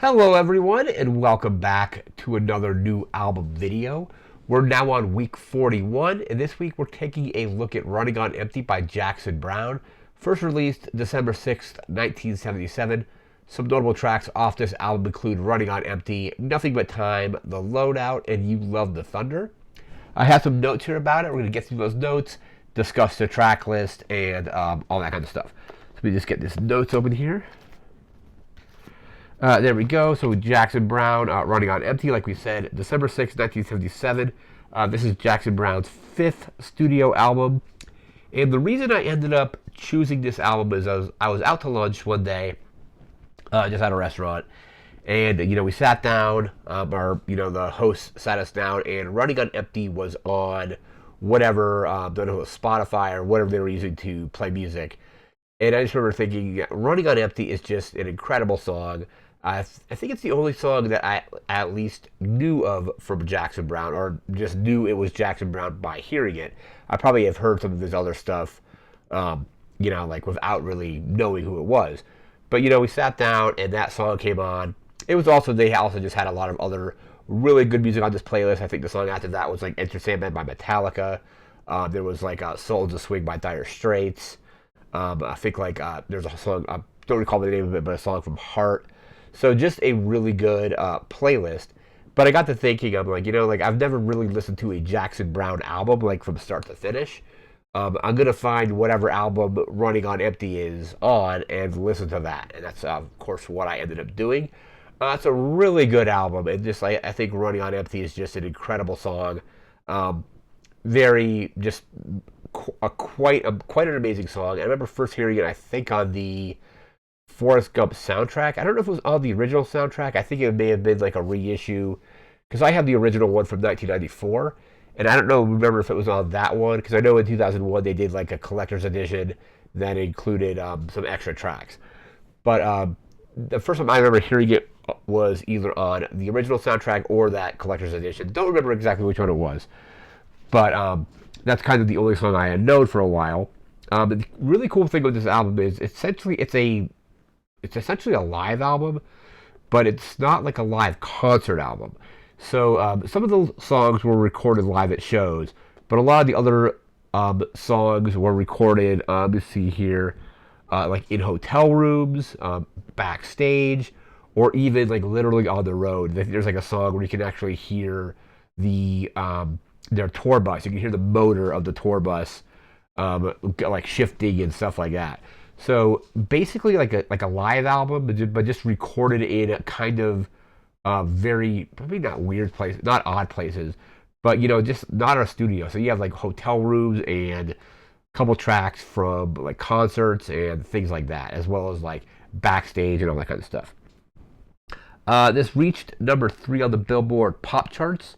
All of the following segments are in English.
Hello everyone and welcome back to another new album video. We're now on week 41 and this week we're taking a look at Running on Empty by Jackson Browne. First released December 6th, 1977. Some notable tracks off this album include Running on Empty, Nothing But Time, The Loadout, and You Love the Thunder. I have some notes here about it. We're going to get through those notes, discuss the track list, and all that kind of stuff. So let me just get this notes open here. There we go. So Jackson Browne, Running on Empty, like we said, December 6, 1977. This is Jackson Browne's fifth studio album. And the reason I ended up choosing this album is I was out to lunch one day, just at a restaurant. And, we sat down, the host sat us down, and Running on Empty was on whatever, I don't know, it was Spotify or whatever they were using to play music. And I just remember thinking, Running on Empty is just an incredible song. I think it's the only song that I at least knew of from Jackson Browne, or just knew it was Jackson Browne by hearing it. I probably have heard some of his other stuff, like without really knowing who it was. But, we sat down and that song came on. It was also, they also just had a lot of other really good music on this playlist. I think the song after that was like Enter Sandman by Metallica. There was like Souls to Swing by Dire Straits. I think there's a song, I don't recall the name of it, but a song from Heart. So just a really good playlist. But I got to thinking, I'm like, I've never really listened to a Jackson Browne album, like from start to finish. I'm going to find whatever album Running on Empty is on and listen to that. And that's, of course, what I ended up doing. It's a really good album. And just, I think Running on Empty is just an incredible song. Very, just quite an amazing song. I remember first hearing it, I think, on the Forrest Gump soundtrack. I don't know if it was on the original soundtrack. I think it may have been like a reissue, because I have the original one from 1994, and I don't remember if it was on that one, because I know in 2001 they did like a collector's edition that included some extra tracks. But the first time I remember hearing it was either on the original soundtrack or that collector's edition. Don't remember exactly which one it was, but that's kind of the only song I had known for a while. The really cool thing with this album is it's essentially a live album, but it's not like a live concert album. So some of the songs were recorded live at shows, but a lot of the other songs were recorded, let's see here, like in hotel rooms, backstage, or even like literally on the road. There's like a song where you can actually hear their tour bus. You can hear the motor of the tour bus like shifting and stuff like that. So basically, like a live album, but just recorded in a kind of very, probably not weird places, not odd places, but just not our studio. So you have like hotel rooms and a couple tracks from like concerts and things like that, as well as like backstage and all that kind of stuff. This reached number 3 on the Billboard pop charts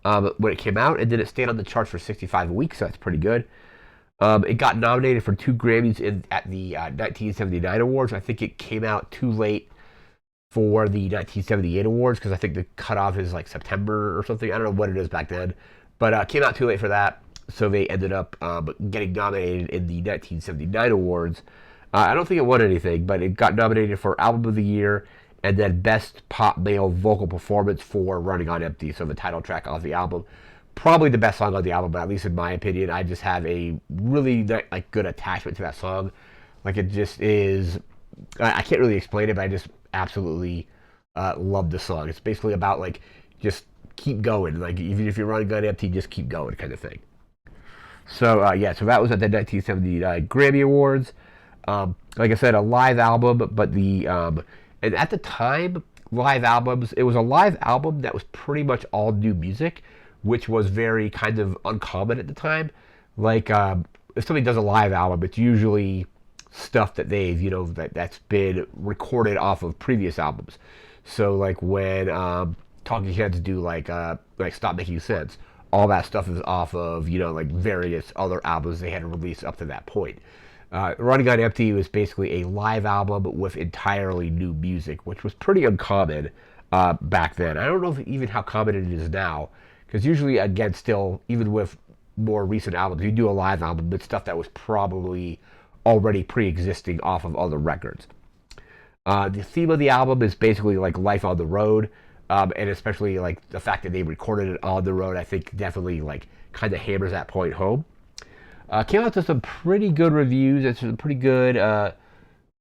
when it came out, and then it stayed on the charts for 65 weeks. So that's pretty good. It got nominated for 2 Grammys at the 1979 awards. I think it came out too late for the 1978 awards, because I think the cutoff is like September or something. I don't know what it is back then, but it came out too late for that. So they ended up getting nominated in the 1979 awards. I don't think it won anything, but it got nominated for Album of the Year and then Best Pop Male Vocal Performance for Running on Empty, so the title track of the album. Probably the best song on the album, but at least in my opinion, I just have a really like good attachment to that song. Like it just is, I can't really explain it, but I just absolutely love the song. It's basically about like just keep going, like even if you're running on empty, just keep going, kind of thing. So so that was at the 1979 Grammy Awards. Like I said, a live album, but and at the time, live albums, it was a live album that was pretty much all new music, which was very kind of uncommon at the time. Like, if somebody does a live album, it's usually stuff that they've, that's been recorded off of previous albums. So, like, when Talking Heads do, like Stop Making Sense, all that stuff is off of, like, various other albums they had released up to that point. Running on Empty was basically a live album with entirely new music, which was pretty uncommon back then. I don't know even how common it is now, because usually, again, still, even with more recent albums, you do a live album, it's stuff that was probably already pre-existing off of other records. The theme of the album is basically like life on the road, and especially like the fact that they recorded it on the road. I think definitely like kind of hammers that point home. Came out to some pretty good reviews. It's some pretty good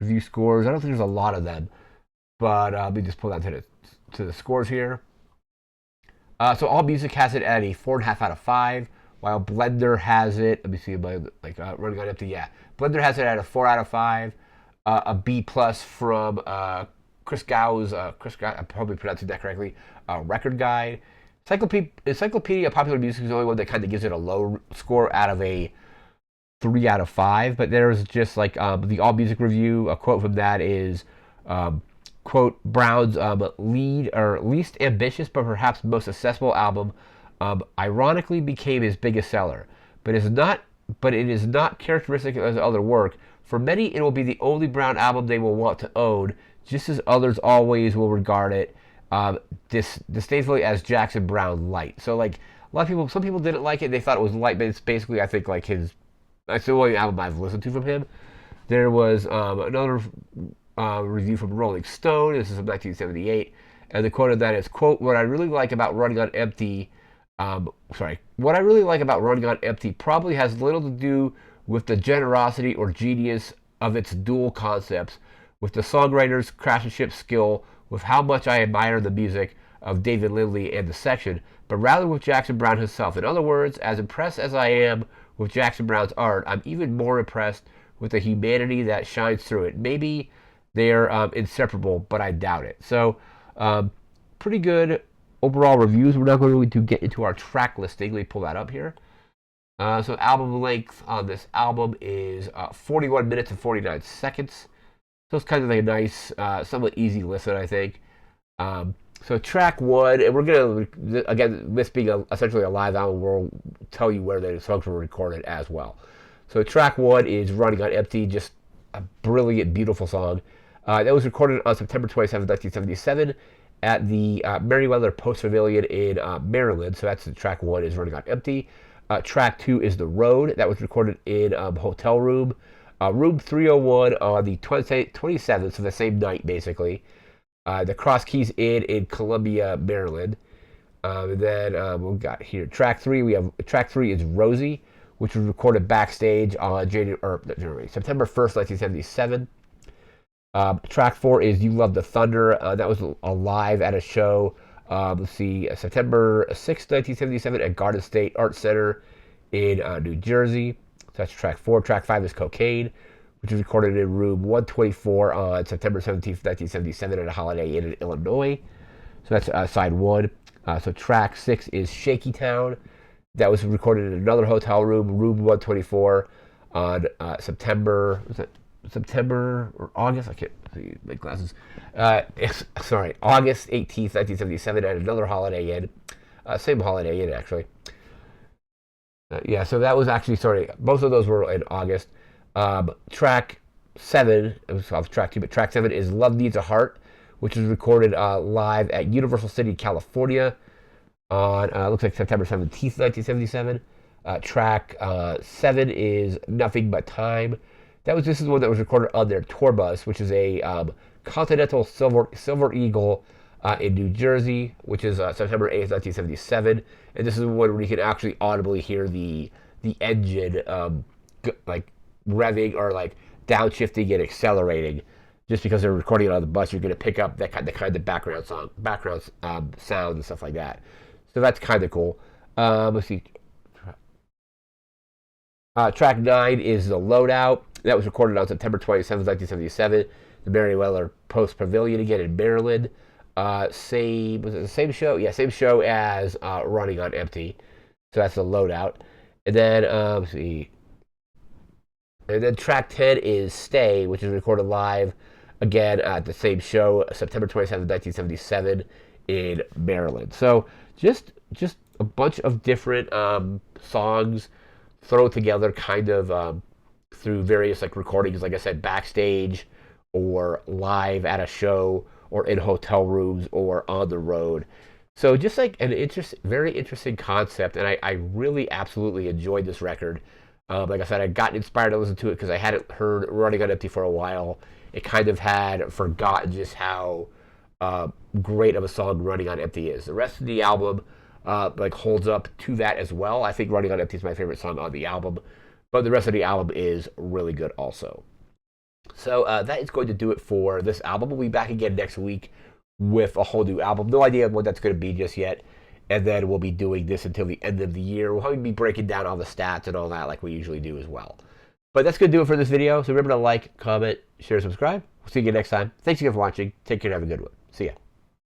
review scores. I don't think there's a lot of them, but let me just pull down to the scores here. So All Music has it at a 4.5 out of 5, while Blender has it. Let me see, like running on empty. Yeah, Blender has it at a 4 out of 5. A B plus from Chris Gow's. I'm probably pronouncing that correctly. Record Guide. Encyclopedia of Popular Music is the only one that kind of gives it a low score out of a 3 out of 5. But there's just like the All Music review. A quote from that is. Quote, Browne's least ambitious but perhaps most accessible album ironically became his biggest seller, but it is not characteristic of his other work. For many, it will be the only Browne album they will want to own, just as others always will regard it disdainfully as Jackson Browne light. So like a lot of people, some people didn't like it. They thought it was light, but it's basically I think like that's the only album I've listened to from him. There was another review from Rolling Stone. This is from 1978, and the quote of that is, "quote What I really like about Running on Empty, what I really like about Running on Empty probably has little to do with the generosity or genius of its dual concepts, with the songwriter's craftsmanship skill, with how much I admire the music of David Lindley and the section, but rather with Jackson Browne himself. In other words, as impressed as I am with Jackson Browne's art, I'm even more impressed with the humanity that shines through it. Maybe they're inseparable, but I doubt it." So, pretty good overall reviews. We're now going to get into our track listing. Let me pull that up here. So, album length on this album is 41 minutes and 49 seconds. So, it's kind of like a nice, somewhat easy listen, I think. So, track one, and we're going to, again, this being essentially a live album, we'll tell you where the songs were recorded as well. So, track one is Running on Empty, just a brilliant, beautiful song. That was recorded on September 27, 1977 at the Merriweather Post Pavilion in Maryland. So that's track one is Running on Empty. Track two is The Road. That was recorded in hotel room. Room 301 on the 27th, so the same night basically. The Cross Keys Inn in Columbia, Maryland. Then we got here track three. We have track three is Rosie, which was recorded backstage on September 1st, 1977. Track four is You Love the Thunder. That was live at a show, let's see, September 6th, 1977 at Garden State Art Center in New Jersey. So that's track four. Track five is Cocaine, which was recorded in room 124 on September 17th, 1977 at a Holiday Inn in Illinois. So that's side one. So track six is Shaky Town. That was recorded in another hotel room, room 124 on September or August, I can't see my glasses. August 18th, 1977 at another Holiday Inn. Same Holiday Inn, actually. So that was actually, both of those were in August. Track 7, it was off track 2, but track 7 is Love Needs a Heart, which was recorded live at Universal City, California on, looks like September 17th, 1977. Track 7 is Nothing But Time. This is one that was recorded on their tour bus, which is a Continental Silver Eagle in New Jersey, which is September 8th, 1977. And this is one where you can actually audibly hear the engine like revving or like downshifting and accelerating. Just because they're recording it on the bus, you're going to pick up the kind of background sound and stuff like that. So that's kind of cool. Let's see. Track 9 is The Loadout. That was recorded on September 27th, 1977. The Merriweather Post Pavilion again in Maryland. Was it the same show? Yeah, same show as Running on Empty. So that's The Loadout. And then, let's see. And then track 10 is Stay, which is recorded live again at the same show, September 27th, 1977 in Maryland. So just a bunch of different songs thrown together kind of through various like recordings, like I said, backstage or live at a show or in hotel rooms or on the road. So just like very interesting concept, and I really absolutely enjoyed this record. Like I said, I got inspired to listen to it because I hadn't heard Running on Empty for a while, it kind of had forgotten just how great of a song Running on Empty is. The rest of the album like holds up to that as well. I think Running on Empty is my favorite song on the album, but the rest of the album is really good also. So that is going to do it for this album. We'll be back again next week with a whole new album. No idea what that's going to be just yet. And then we'll be doing this until the end of the year. We'll probably be breaking down all the stats and all that like we usually do as well. But that's going to do it for this video. So remember to like, comment, share, subscribe. We'll see you again next time. Thanks again for watching. Take care and have a good one. See ya.